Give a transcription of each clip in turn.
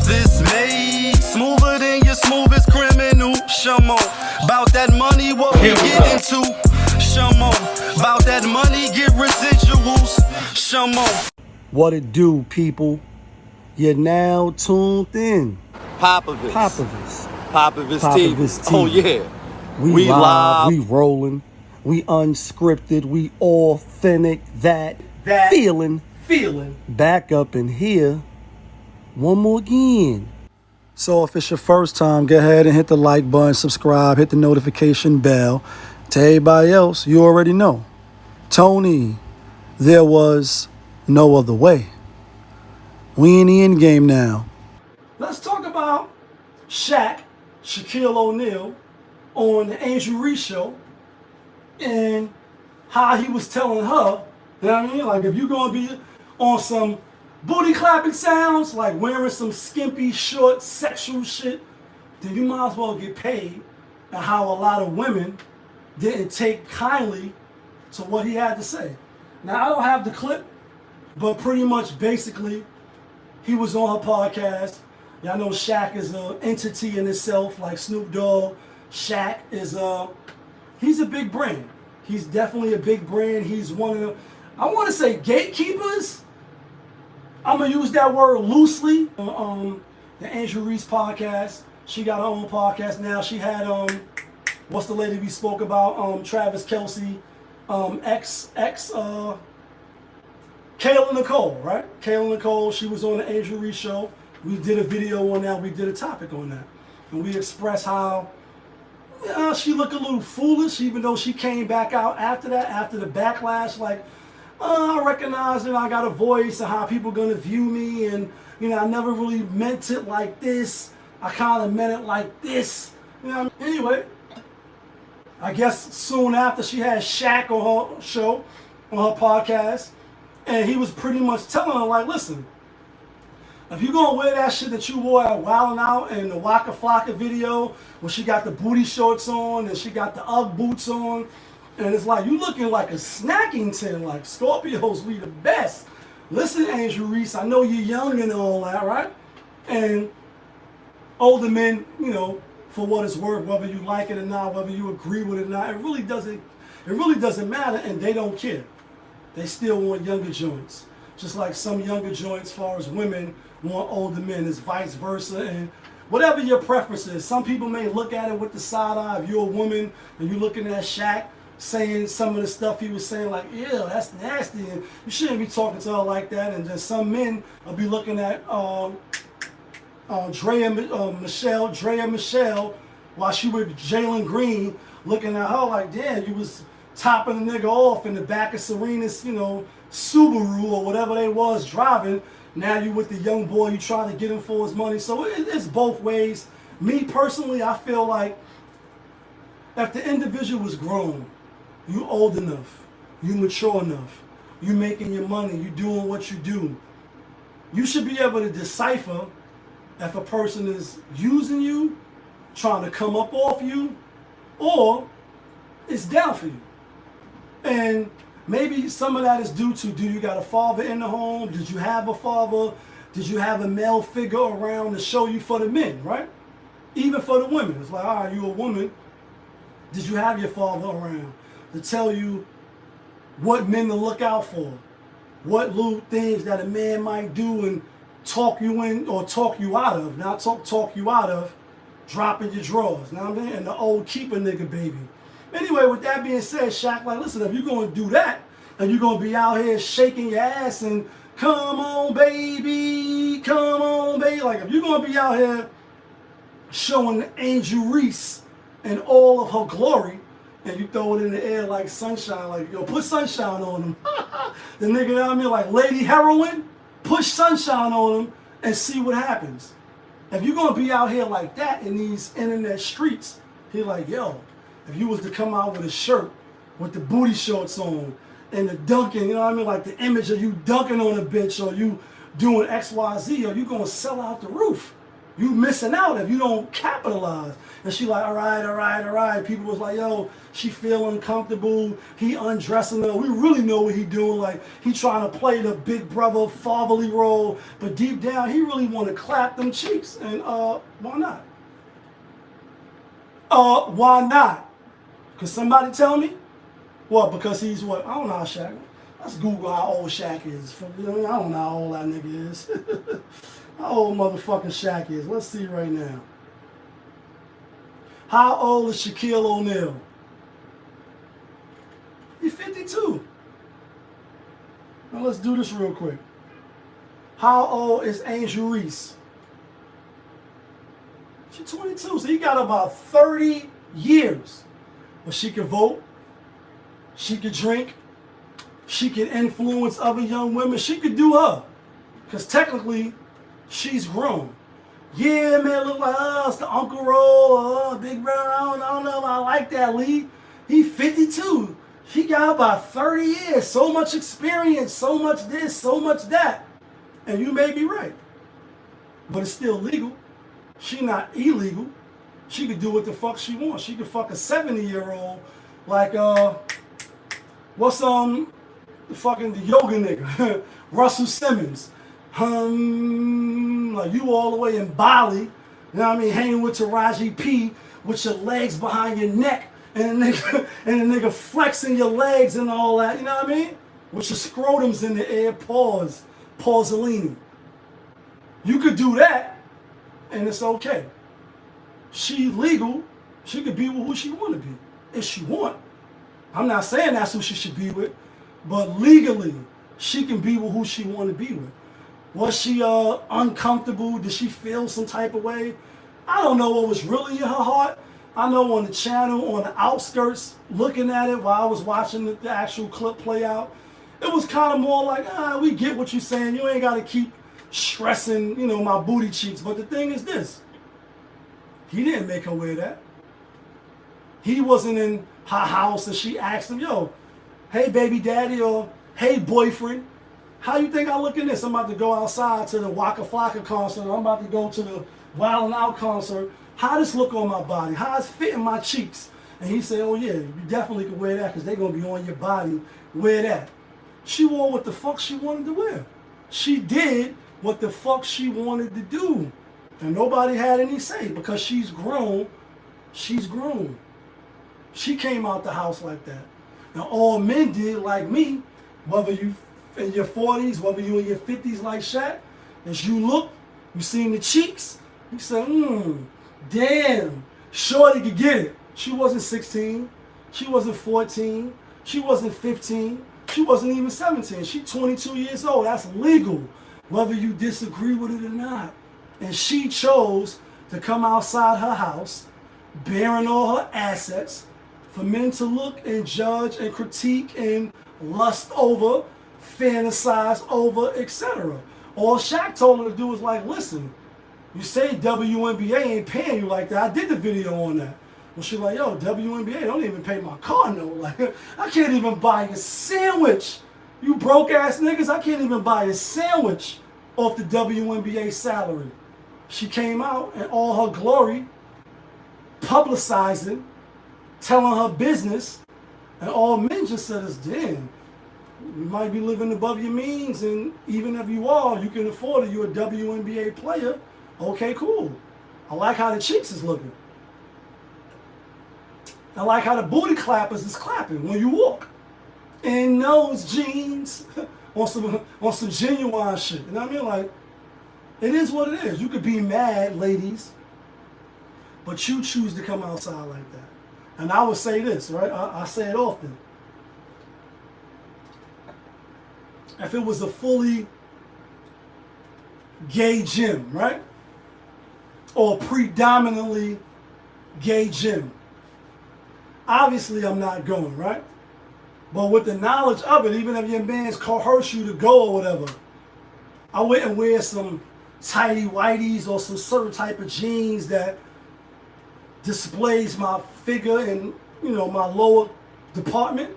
this made smoother than your smoothest criminal. Shamo, about that money, what we get into. Shamo, about that money, get residuals. Shamo. What it do, people? You're now tuned in. Popovich TV. TV. Oh yeah. We live, we rolling, we unscripted, we authentic, that feeling. Back up in here one more again. So if it's your first time, go ahead and hit the like button, subscribe, hit the notification bell. To everybody else, you already know. Tony, there was no other way. We in the end game now. Let's talk about ShaQ, Shaquille O'Neal, on the AngeL Reese show, and how he was telling her, you know what I mean? Like, if you're going to be on some booty clapping sounds, like wearing some skimpy, short, sexual shit, then you might as well get paid. And how a lot of women didn't take kindly to what he had to say. Now, I don't have the clip, but pretty much basically, he was on her podcast. Y'all know ShaQ is an entity in itself, like Snoop Dogg. ShaQ is he's a big brand. He's definitely a big brand. He's one of the, I want to say, gatekeepers. I'm gonna use that word loosely. The AngeL Reese podcast. She got her own podcast now. She had what's the lady we spoke about? Travis Kelce, Kayla Nicole, right? Kayla Nicole. She was on the AngeL Reese show. We did a video on that. We did a topic on that, and we expressed how she looked a little foolish, even though she came back out after that, after the backlash. Like, I recognize that I got a voice and how people gonna view me, and I never really meant it like this. I kind of meant it like this. Anyway, I guess soon after she had ShaQ on her show, on her podcast, and he was pretty much telling her, like, listen, if you're going to wear that shit that you wore at Wildin' Out in the Waka Flocka video, where she got the booty shorts on and she got the Ugg boots on, and it's like, you looking like a snacking tin, like Scorpios, we the best. Listen, AngeL Reese, I know you're young and all that, right? And older men, for what it's worth, whether you like it or not, whether you agree with it or not, it really doesn't matter, and they don't care. They still want younger joints. Just like some younger joints, as far as women want older men, it's vice versa. And whatever your preference is, some people may look at it with the side eye. If you're a woman and you're looking at ShaQ saying some of the stuff he was saying, like, ew, that's nasty, and you shouldn't be talking to her like that. And then some men will be looking at Drea Michelle, while she with Jalen Green, looking at her like, damn, you was topping the nigga off in the back of Serena's, Subaru or whatever they was driving. Now you with the young boy, you trying to get him for his money. So it's both ways. Me personally, I feel like if the individual was grown, you old enough, you mature enough, you making your money, you doing what you do, you should be able to decipher if a person is using you, trying to come up off you, or it's down for you. And maybe some of that is due to, do you got a father in the home? Did you have a father? Did you have a male figure around to show you for the men, right? Even for the women. It's like, all right, you a woman. Did you have your father around to tell you what men to look out for? What little things that a man might do and talk you in or talk you out of. Not talk you out of dropping your drawers. You know what I mean? And the old keeper nigga baby. Anyway, with that being said, ShaQ, like, listen, if you're going to do that, and you're going to be out here shaking your ass and come on, baby, like, if you're going to be out here showing AngeL Reese and all of her glory, and you throw it in the air like sunshine, like, yo, put sunshine on them. The nigga, you know what I mean, like Lady Heroin, push sunshine on them and see what happens. If you're going to be out here like that in these internet streets, he like, yo, if you was to come out with a shirt with the booty shorts on and the dunking, you know what I mean? Like the image of you dunking on a bitch or you doing XYZ, or you going to sell out the roof. You missing out if you don't capitalize. And she like, all right. People was like, yo, she feel uncomfortable. He undressing her. We really know what he doing. Like, he trying to play the big brother fatherly role. But deep down, he really want to clap them cheeks. And why not? Why not? Could somebody tell me? What, because he's what? I don't know how ShaQ. Let's Google how old ShaQ is. I don't know how old that nigga is. How old motherfucking ShaQ is. Let's see right now. How old is Shaquille O'Neal? He's 52. Now let's do this real quick. How old is AngeL Reese? She's 22. So he got about 30 years. But she can vote. She could drink. She can influence other young women. She could do her. Because technically, she's grown. Yeah, man, look like us, the Uncle Roll, Big Brown. I don't know if I like that, Lee. He 52. She got about 30 years. So much experience, so much this, so much that. And you may be right. But it's still legal. She not illegal. She could do what the fuck she wants. She could fuck a 70-year-old like, what's the yoga nigga, Russell Simmons. Like you all the way in Bali, you know what I mean, hanging with Taraji P with your legs behind your neck and the nigga flexing your legs and all that, you know what I mean? With your scrotums in the air, Pausellini. You could do that and it's okay. She legal, she could be with who she want to be, if she want. I'm not saying that's who she should be with, but legally, she can be with who she want to be with. Was she uncomfortable? Did she feel some type of way? I don't know what was really in her heart. I know on the channel, on the outskirts, looking at it while I was watching the actual clip play out, it was kind of more like, we get what you're saying. You ain't got to keep stressing, you know, my booty cheeks. But the thing is this. He didn't make her wear that. He wasn't in her house and she asked him, yo, hey baby daddy or hey boyfriend, how you think I look in this? I'm about to go outside to the Waka Flocka concert. I'm about to go to the Wild 'N Out concert. How this look on my body? How it's fitting my cheeks? And he said, oh yeah, you definitely can wear that because they're going to be on your body. Wear that. She wore what the fuck she wanted to wear. She did what the fuck she wanted to do. And nobody had any say because she's grown. She's grown. She came out the house like that. And all men did like me, whether you in your 40s, whether you in your 50s like ShaQ, as you look, you seen the cheeks, you said, damn, shorty could get it. She wasn't 16, she wasn't 14, she wasn't 15, she wasn't even 17. She 22 years old. That's legal, whether you disagree with it or not. And she chose to come outside her house, bearing all her assets, for men to look and judge and critique and lust over, fantasize over, etc. All ShaQ told her to do was like, listen, you say WNBA ain't paying you like that. I did the video on that. Well, she like, yo, WNBA don't even pay my car note. Like, I can't even buy a sandwich. You broke ass niggas, I can't even buy a sandwich off the WNBA salary. She came out in all her glory, publicizing, telling her business, and all men just said, damn, you might be living above your means, and even if you are, you can afford it, you're a WNBA player. Okay, cool. I like how the cheeks is looking. I like how the booty clappers is clapping when you walk. In those jeans, on some genuine shit. You know what I mean? Like, it is what it is. You could be mad, ladies, but you choose to come outside like that. And I would say this, right? I say it often. If it was a fully gay gym, right? Or predominantly gay gym. Obviously, I'm not going, right? But with the knowledge of it, even if your man's coerce you to go or whatever, I wouldn't wear some tighty whities or some certain type of jeans that displays my figure and, you know, my lower department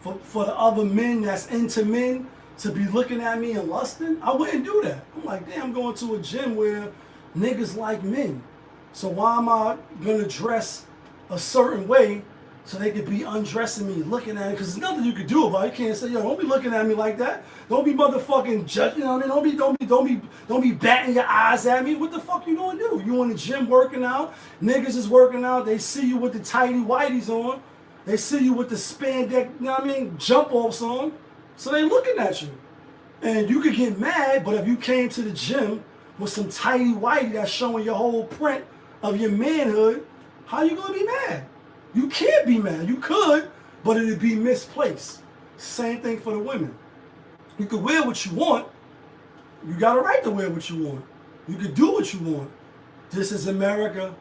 for the other men that's into men to be looking at me and lusting. I wouldn't do that. I'm like, damn, I'm going to a gym where Niggas like men. So why am I gonna dress a certain way so they could be undressing me, looking at it? Because there's nothing you could do about it. You can't say, yo, don't be looking at me like that. Don't be motherfucking judging. You know what I mean? Don't be batting your eyes at me. What the fuck you gonna do? You in the gym working out? Niggas is working out. They see you with the tighty whities on. They see you with the spandex, you know what I mean, jump offs on. So they looking at you. And you could get mad, but if you came to the gym with some tighty whitey that's showing your whole print of your manhood, how you gonna be mad? You can't be mad. You could, but it'd be misplaced. Same thing for the women. You could wear what you want. You got a right to wear what you want. You could do what you want. This is America.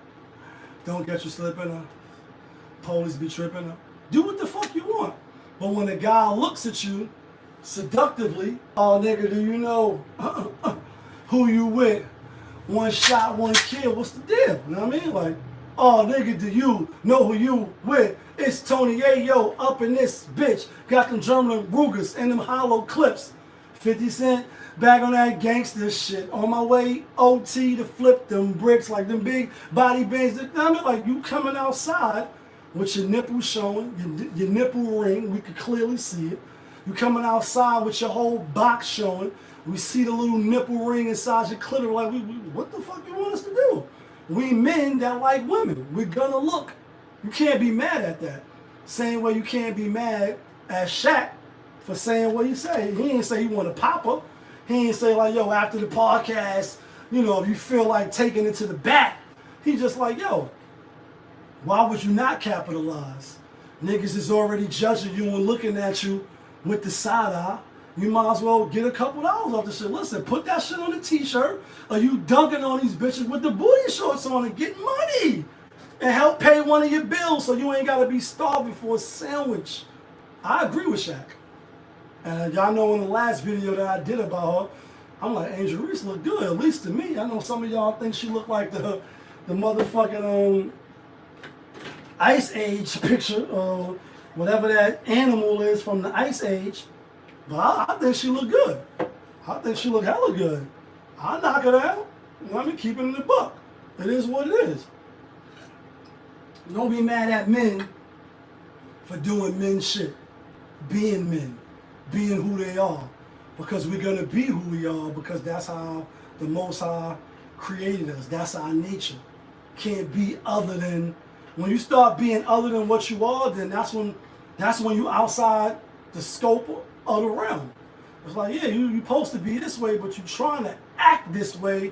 Don't get you slipping up. Police be tripping up. Do what the fuck you want. But when a guy looks at you seductively, oh nigga, do you know who you with? One shot, one kill. What's the deal? You know what I mean? Like, oh nigga, do you know who you with? It's Tony Ayo up in this bitch. Got them German Rugers and them hollow clips. 50 Cent back on that gangster shit. On my way OT to flip them bricks like them big body bands. You know what I mean? Like you coming outside with your nipple showing, your nipple ring. We could clearly see it. You coming outside with your whole box showing. We see the little nipple ring inside your clitoris. Like, what the fuck you want us to do? We men that like women. We're gonna look. You can't be mad at that. Same way you can't be mad at ShaQ for saying what he say. He ain't say he want to pop her. He ain't say like, yo, after the podcast, you know, if you feel like taking it to the back. He just like, yo, why would you not capitalize? Niggas is already judging you and looking at you with the side eye. You might as well get a couple dollars off the shit. Listen, put that shit on a t-shirt, or you dunking on these bitches with the booty shorts on and get money. And help pay one of your bills so you ain't got to be starving for a sandwich. I agree with ShaQ. And y'all know in the last video that I did about her, I'm like, AngeL Reese look good, at least to me. I know some of y'all think she look like the motherfucking Ice Age picture, whatever that animal is from the Ice Age. But I think she look good. I think she look hella good. I'll knock it out. You know what I mean? Keep it in the buck. It is what it is. Don't be mad at men for doing men shit. Being men. Being who they are. Because we're going to be who we are, because that's how the Most High created us. That's our nature. Can't be other than... When you start being other than what you are, then that's when you outside the scope of the realm. It's like, yeah, you're supposed to be this way, but you're trying to act this way.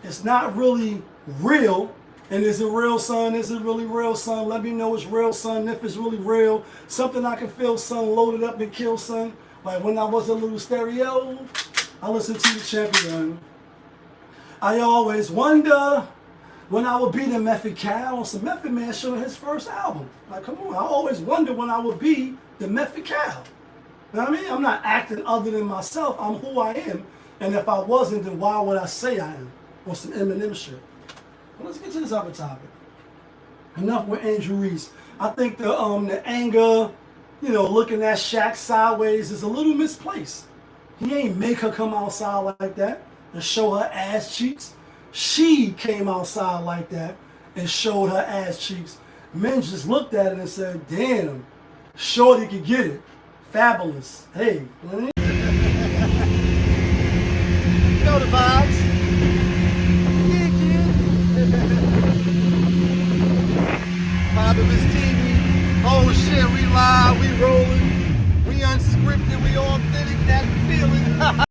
It's not really real. And is it real, son? Is it really real, son? Let me know it's real, son. If it's really real, something I can feel, son, loaded up and kill, son. Like when I was a little stereo, I listened to the champion. I always wonder when I would be the Method Cal on some Method Man showing his first album. Like, come on, I always wonder when I would be the Method Cal. You know what I mean? I'm not acting other than myself. I'm who I am. And if I wasn't, then why would I say I am? On some Eminem shit. Well, let's get to this other topic. Enough with AngeL Reese. I think the anger, you know, looking at ShaQ sideways is a little misplaced. He ain't make her come outside like that and show her ass cheeks. She came outside like that and showed her ass cheeks. Men just looked at it and said, damn, shorty could get it. Fabulous. Hey. You know what I mean? You know the vibe.